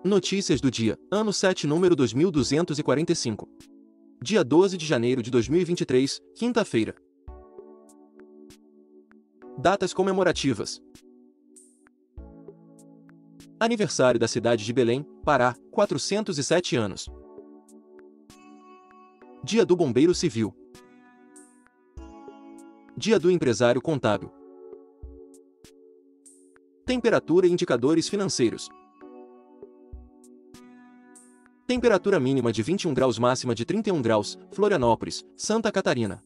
Notícias do dia, ano 7, número 2245. Dia 12 de janeiro de 2023, quinta-feira. Datas comemorativas. Aniversário da cidade de Belém, Pará, 407 anos. Dia do Bombeiro Civil. Dia do Empresário Contábil. Temperatura e indicadores financeiros. Temperatura mínima de 21 graus, máxima de 31 graus, Florianópolis, Santa Catarina.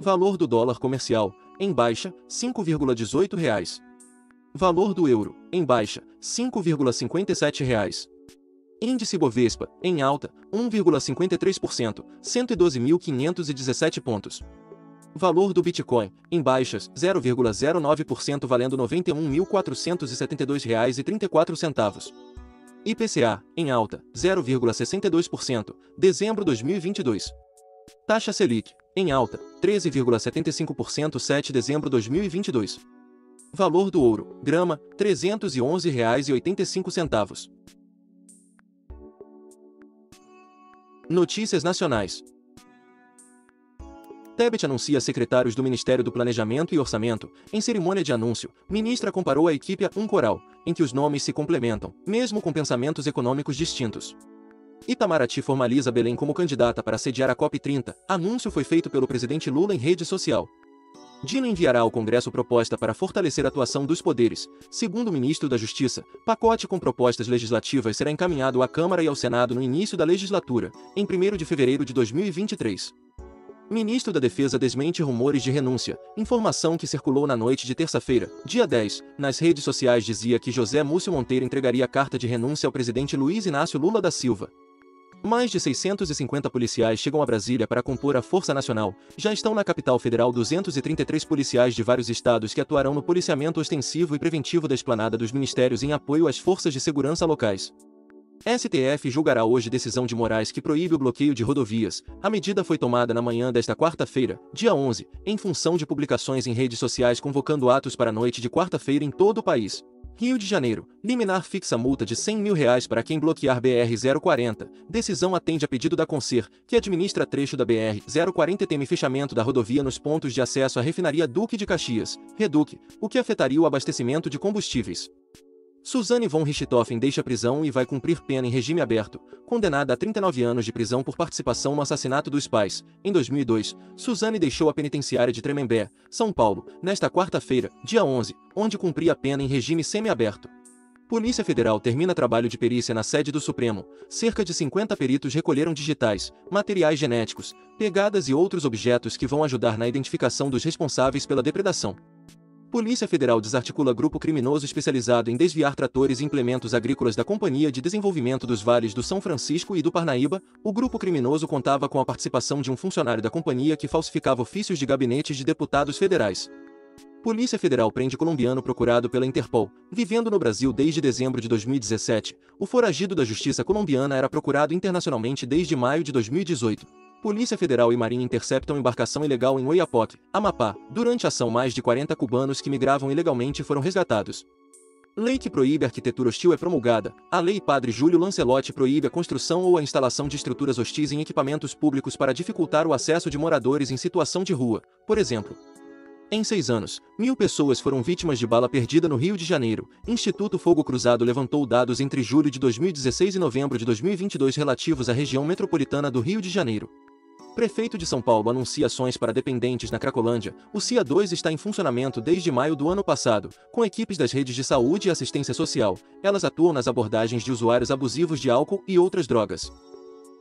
Valor do dólar comercial, em baixa, R$ 5,18. Valor do euro, em baixa, R$ 5,57. Índice Bovespa, em alta, 1,53%, 112.517 pontos. Valor do Bitcoin, em baixas, 0,09%, valendo R$ 91.472,34. IPCA, em alta, 0,62%, dezembro 2022. Taxa Selic, em alta, 13,75%, 7 de dezembro 2022. Valor do ouro, grama, R$ 311,85. Notícias nacionais. Tebet anuncia secretários do Ministério do Planejamento e Orçamento. Em cerimônia de anúncio, ministra comparou a equipe a um coral, em que os nomes se complementam, mesmo com pensamentos econômicos distintos. Itamaraty formaliza Belém como candidata para sediar a COP30. Anúncio foi feito pelo presidente Lula em rede social. Dino enviará ao Congresso proposta para fortalecer a atuação dos poderes. Segundo o ministro da Justiça, pacote com propostas legislativas será encaminhado à Câmara e ao Senado no início da legislatura, em 1º de fevereiro de 2023. Ministro da Defesa desmente rumores de renúncia. Informação que circulou na noite de terça-feira, dia 10, nas redes sociais dizia que José Múcio Monteiro entregaria carta de renúncia ao presidente Luiz Inácio Lula da Silva. Mais de 650 policiais chegam a Brasília para compor a Força Nacional. Já estão na capital federal 233 policiais de vários estados que atuarão no policiamento ostensivo e preventivo da esplanada dos ministérios em apoio às forças de segurança locais. STF julgará hoje decisão de Moraes que proíbe o bloqueio de rodovias. A medida foi tomada na manhã desta quarta-feira, dia 11, em função de publicações em redes sociais convocando atos para a noite de quarta-feira em todo o país. Rio de Janeiro. Liminar fixa multa de R$ 100 mil para quem bloquear BR-040. Decisão atende a pedido da Concer, que administra trecho da BR-040 e teme fechamento da rodovia nos pontos de acesso à refinaria Duque de Caxias, Reduc, o que afetaria o abastecimento de combustíveis. Suzane von Richthofen deixa a prisão e vai cumprir pena em regime aberto. Condenada a 39 anos de prisão por participação no assassinato dos pais, em 2002, Suzane deixou a penitenciária de Tremembé, São Paulo, nesta quarta-feira, dia 11, onde cumpria a pena em regime semiaberto. Polícia Federal termina trabalho de perícia na sede do Supremo. Cerca de 50 peritos recolheram digitais, materiais genéticos, pegadas e outros objetos que vão ajudar na identificação dos responsáveis pela depredação. Polícia Federal desarticula grupo criminoso especializado em desviar tratores e implementos agrícolas da Companhia de Desenvolvimento dos Vales do São Francisco e do Parnaíba. O grupo criminoso contava com a participação de um funcionário da companhia que falsificava ofícios de gabinetes de deputados federais. Polícia Federal prende colombiano procurado pela Interpol. Vivendo no Brasil desde dezembro de 2017, o foragido da justiça colombiana era procurado internacionalmente desde maio de 2018. Polícia Federal e Marinha interceptam embarcação ilegal em Oiapoque, Amapá. Durante a ação, mais de 40 cubanos que migravam ilegalmente foram resgatados. Lei que proíbe arquitetura hostil é promulgada. A Lei Padre Júlio Lancelotti proíbe a construção ou a instalação de estruturas hostis em equipamentos públicos para dificultar o acesso de moradores em situação de rua, por exemplo. Em 6 anos, 1.000 pessoas foram vítimas de bala perdida no Rio de Janeiro. Instituto Fogo Cruzado levantou dados entre julho de 2016 e novembro de 2022 relativos à região metropolitana do Rio de Janeiro. Prefeito de São Paulo anuncia ações para dependentes na Cracolândia. O CIA 2 está em funcionamento desde maio do ano passado, com equipes das redes de saúde e assistência social. Elas atuam nas abordagens de usuários abusivos de álcool e outras drogas.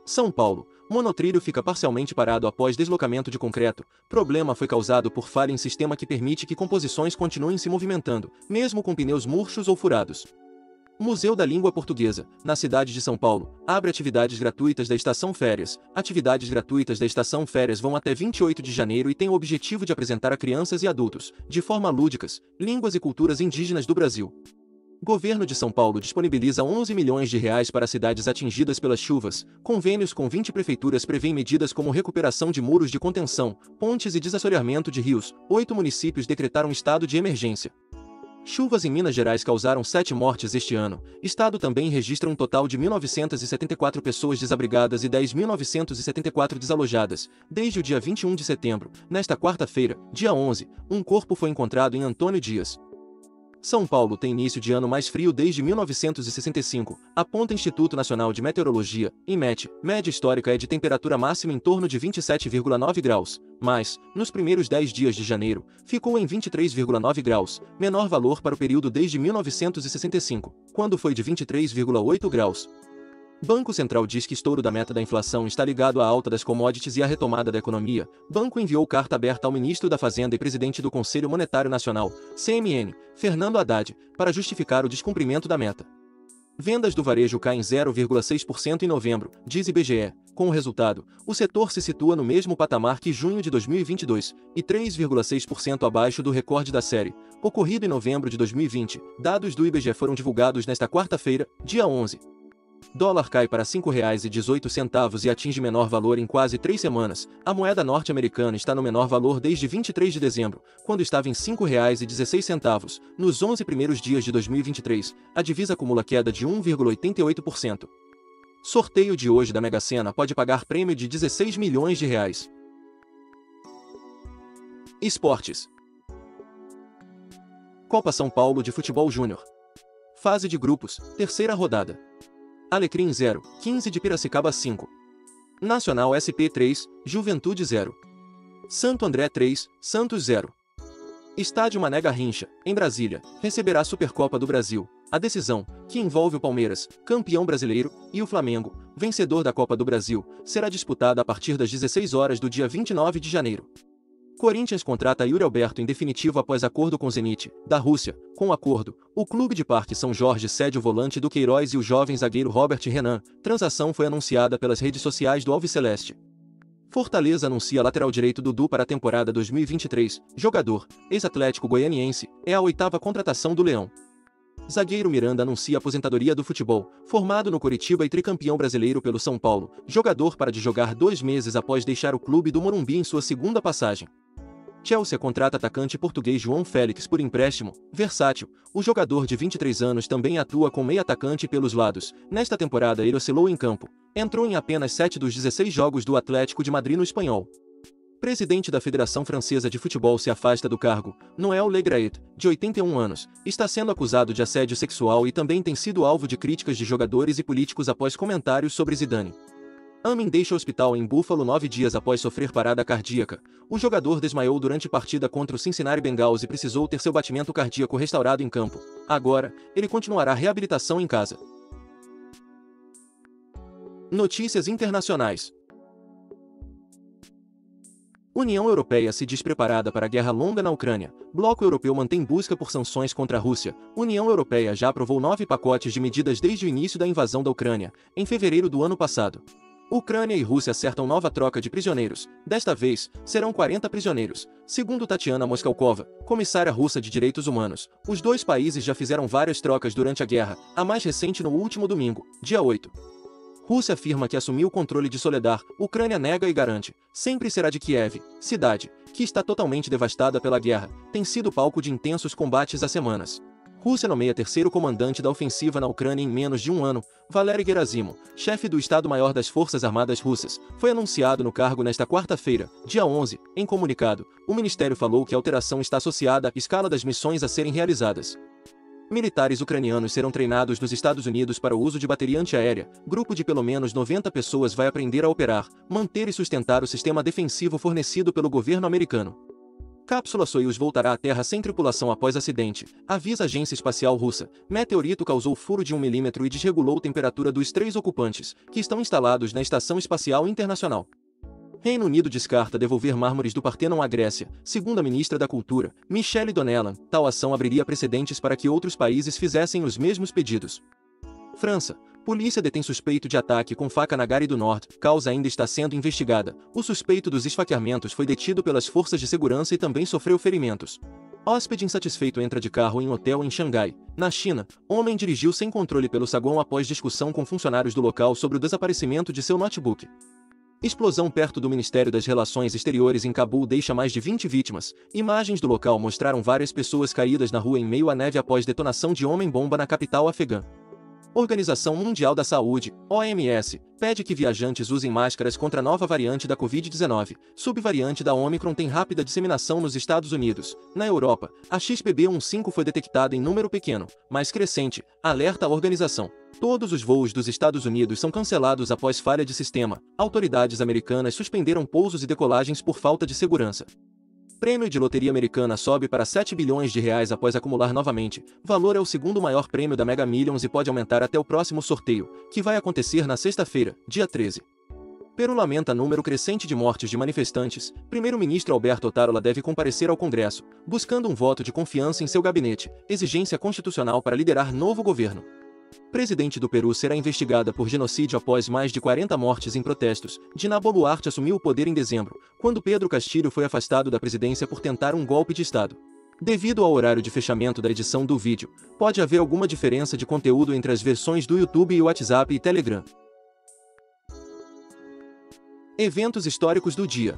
São Paulo. Monotrilho fica parcialmente parado após deslocamento de concreto. Problema foi causado por falha em sistema que permite que composições continuem se movimentando, mesmo com pneus murchos ou furados. Museu da Língua Portuguesa, na cidade de São Paulo, abre atividades gratuitas da Estação Férias. Atividades gratuitas da Estação Férias vão até 28 de janeiro e têm o objetivo de apresentar a crianças e adultos, de forma lúdicas, línguas e culturas indígenas do Brasil. Governo de São Paulo disponibiliza R$ 11 milhões para cidades atingidas pelas chuvas. Convênios com 20 prefeituras prevêem medidas como recuperação de muros de contenção, pontes e desassoreamento de rios. 8 municípios decretaram estado de emergência. Chuvas em Minas Gerais causaram 7 mortes este ano. Estado também registra um total de 1.974 pessoas desabrigadas e 10.974 desalojadas. Desde o dia 21 de setembro, nesta quarta-feira, dia 11, um corpo foi encontrado em Antônio Dias. São Paulo tem início de ano mais frio desde 1965, aponta Instituto Nacional de Meteorologia, INMET. Média histórica é de temperatura máxima em torno de 27,9 graus, mas, nos primeiros 10 dias de janeiro, ficou em 23,9 graus, menor valor para o período desde 1965, quando foi de 23,8 graus. Banco Central diz que estouro da meta da inflação está ligado à alta das commodities e à retomada da economia. Banco enviou carta aberta ao ministro da Fazenda e presidente do Conselho Monetário Nacional, CMN, Fernando Haddad, para justificar o descumprimento da meta. Vendas do varejo caem 0,6% em novembro, diz IBGE. Com o resultado, o setor se situa no mesmo patamar que junho de 2022, e 3,6% abaixo do recorde da série, ocorrido em novembro de 2020. Dados do IBGE foram divulgados nesta quarta-feira, dia 11. Dólar cai para R$ 5,18 e atinge menor valor em quase 3 semanas. A moeda norte-americana está no menor valor desde 23 de dezembro, quando estava em R$ 5,16. Nos 11 primeiros dias de 2023, a divisa acumula queda de 1,88%. Sorteio de hoje da Mega Sena pode pagar prêmio de R$ 16 milhões. Esportes. Copa São Paulo de Futebol Júnior. Fase de grupos, terceira rodada. Alecrim 0, 15 de Piracicaba 5. Nacional SP 3, Juventude 0. Santo André 3, Santos 0. Estádio Mané Garrincha, em Brasília, receberá a Supercopa do Brasil. A decisão, que envolve o Palmeiras, campeão brasileiro, e o Flamengo, vencedor da Copa do Brasil, será disputada a partir das 16 horas do dia 29 de janeiro. Corinthians contrata Yuri Alberto em definitivo após acordo com Zenit, da Rússia. Com o acordo, o clube de Parque São Jorge cede o volante do Queiroz e o jovem zagueiro Robert Renan. Transação foi anunciada pelas redes sociais do Alviceleste. Fortaleza anuncia lateral direito Dudu para a temporada 2023. Jogador, ex-atlético goianiense, é a 8ª contratação do Leão. Zagueiro Miranda anuncia aposentadoria do futebol, formado no Coritiba e tricampeão brasileiro pelo São Paulo. Jogador para de jogar 2 meses após deixar o clube do Morumbi em sua segunda passagem. Chelsea contrata atacante português João Félix por empréstimo. Versátil, o jogador de 23 anos também atua como meio-atacante pelos lados. Nesta temporada ele oscilou em campo. Entrou em apenas 7 dos 16 jogos do Atlético de Madrid no espanhol. Presidente da Federação Francesa de Futebol se afasta do cargo. Noël Le Graët, de 81 anos, está sendo acusado de assédio sexual e também tem sido alvo de críticas de jogadores e políticos após comentários sobre Zidane. Amin deixa o hospital em Buffalo 9 dias após sofrer parada cardíaca. O jogador desmaiou durante partida contra o Cincinnati Bengals e precisou ter seu batimento cardíaco restaurado em campo. Agora, ele continuará a reabilitação em casa. Notícias internacionais. União Europeia se diz preparada para a guerra longa na Ucrânia. Bloco Europeu mantém busca por sanções contra a Rússia. União Europeia já aprovou 9 pacotes de medidas desde o início da invasão da Ucrânia, em fevereiro do ano passado. Ucrânia e Rússia acertam nova troca de prisioneiros. Desta vez, serão 40 prisioneiros. Segundo Tatiana Moskalkova, comissária russa de direitos humanos, os dois países já fizeram várias trocas durante a guerra, a mais recente no último domingo, dia 8. Rússia afirma que assumiu o controle de Soledar. Ucrânia nega e garante. Sempre será de Kiev, cidade, que está totalmente devastada pela guerra, tem sido palco de intensos combates há semanas. Rússia nomeia terceiro comandante da ofensiva na Ucrânia em menos de um ano. Valery Gerasimov, chefe do Estado-Maior das Forças Armadas Russas, foi anunciado no cargo nesta quarta-feira, dia 11. Em comunicado, o ministério falou que a alteração está associada à escala das missões a serem realizadas. Militares ucranianos serão treinados nos Estados Unidos para o uso de bateria antiaérea. Grupo de pelo menos 90 pessoas vai aprender a operar, manter e sustentar o sistema defensivo fornecido pelo governo americano. Cápsula Soyuz voltará à Terra sem tripulação após acidente, avisa a Agência Espacial Russa. Meteorito causou furo de 1 milímetro e desregulou a temperatura dos 3 ocupantes, que estão instalados na Estação Espacial Internacional. Reino Unido descarta devolver mármores do Partenon à Grécia, segundo a ministra da Cultura, Michelle Donnellan. Tal ação abriria precedentes para que outros países fizessem os mesmos pedidos. França. Polícia detém suspeito de ataque com faca na Gare do Nord. Causa ainda está sendo investigada. O suspeito dos esfaqueamentos foi detido pelas forças de segurança e também sofreu ferimentos. Hóspede insatisfeito entra de carro em hotel em Xangai, na China. Homem dirigiu sem controle pelo saguão após discussão com funcionários do local sobre o desaparecimento de seu notebook. Explosão perto do Ministério das Relações Exteriores em Cabul deixa mais de 20 vítimas. Imagens do local mostraram várias pessoas caídas na rua em meio à neve após detonação de homem-bomba na capital afegã. Organização Mundial da Saúde, OMS, pede que viajantes usem máscaras contra a nova variante da Covid-19. Subvariante da Omicron tem rápida disseminação nos Estados Unidos. Na Europa, a XBB.1.5 foi detectada em número pequeno, mas crescente, alerta a organização. Todos os voos dos Estados Unidos são cancelados após falha de sistema. Autoridades americanas suspenderam pousos e decolagens por falta de segurança. Prêmio de loteria americana sobe para 7 bilhões de reais após acumular novamente. Valor é o segundo maior prêmio da Mega Millions e pode aumentar até o próximo sorteio, que vai acontecer na sexta-feira, dia 13. Peru lamenta número crescente de mortes de manifestantes. Primeiro-ministro Alberto Otárola deve comparecer ao Congresso, buscando um voto de confiança em seu gabinete, exigência constitucional para liderar novo governo. Presidente do Peru será investigada por genocídio após mais de 40 mortes em protestos. Dina Boluarte assumiu o poder em dezembro, quando Pedro Castilho foi afastado da presidência por tentar um golpe de Estado. Devido ao horário de fechamento da edição do vídeo, pode haver alguma diferença de conteúdo entre as versões do YouTube e WhatsApp e Telegram. Eventos históricos do dia.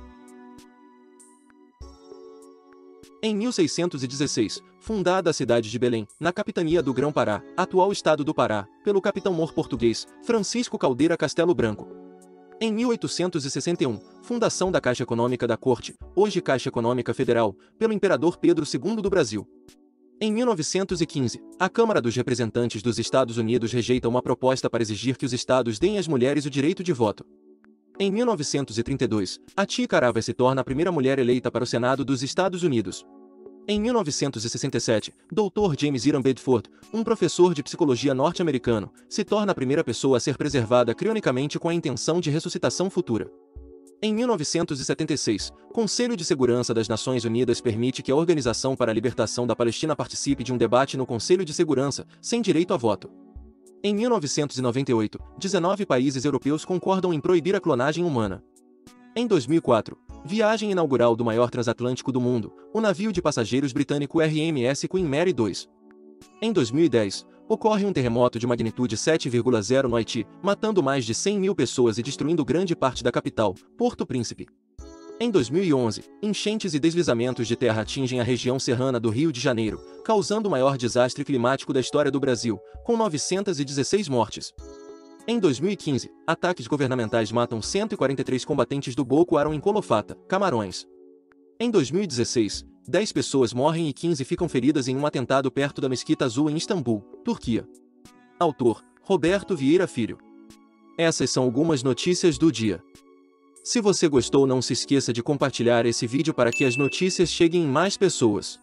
Em 1616, fundada a cidade de Belém, na capitania do Grão-Pará, atual estado do Pará, pelo capitão-mor português, Francisco Caldeira Castelo Branco. Em 1861, fundação da Caixa Econômica da Corte, hoje Caixa Econômica Federal, pelo imperador Pedro II do Brasil. Em 1915, a Câmara dos Representantes dos Estados Unidos rejeita uma proposta para exigir que os estados deem às mulheres o direito de voto. Em 1932, a Tia Caravas se torna a primeira mulher eleita para o Senado dos Estados Unidos. Em 1967, Dr. James Iram Bedford, um professor de psicologia norte-americano, se torna a primeira pessoa a ser preservada crionicamente com a intenção de ressuscitação futura. Em 1976, Conselho de Segurança das Nações Unidas permite que a Organização para a Libertação da Palestina participe de um debate no Conselho de Segurança, sem direito a voto. Em 1998, 19 países europeus concordam em proibir a clonagem humana. Em 2004, viagem inaugural do maior transatlântico do mundo, o navio de passageiros britânico RMS Queen Mary 2. Em 2010, ocorre um terremoto de magnitude 7,0 no Haiti, matando mais de 100 mil pessoas e destruindo grande parte da capital, Porto Príncipe. Em 2011, enchentes e deslizamentos de terra atingem a região serrana do Rio de Janeiro, causando o maior desastre climático da história do Brasil, com 916 mortes. Em 2015, ataques governamentais matam 143 combatentes do Boko Haram em Colofata, Camarões. Em 2016, 10 pessoas morrem e 15 ficam feridas em um atentado perto da Mesquita Azul em Istambul, Turquia. Autor: Roberto Vieira Filho. Essas são algumas notícias do dia. Se você gostou, não se esqueça de compartilhar esse vídeo para que as notícias cheguem em mais pessoas.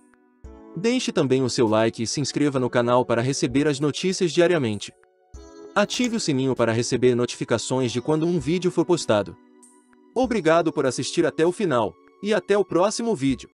Deixe também o seu like e se inscreva no canal para receber as notícias diariamente. Ative o sininho para receber notificações de quando um vídeo for postado. Obrigado por assistir até o final, e até o próximo vídeo.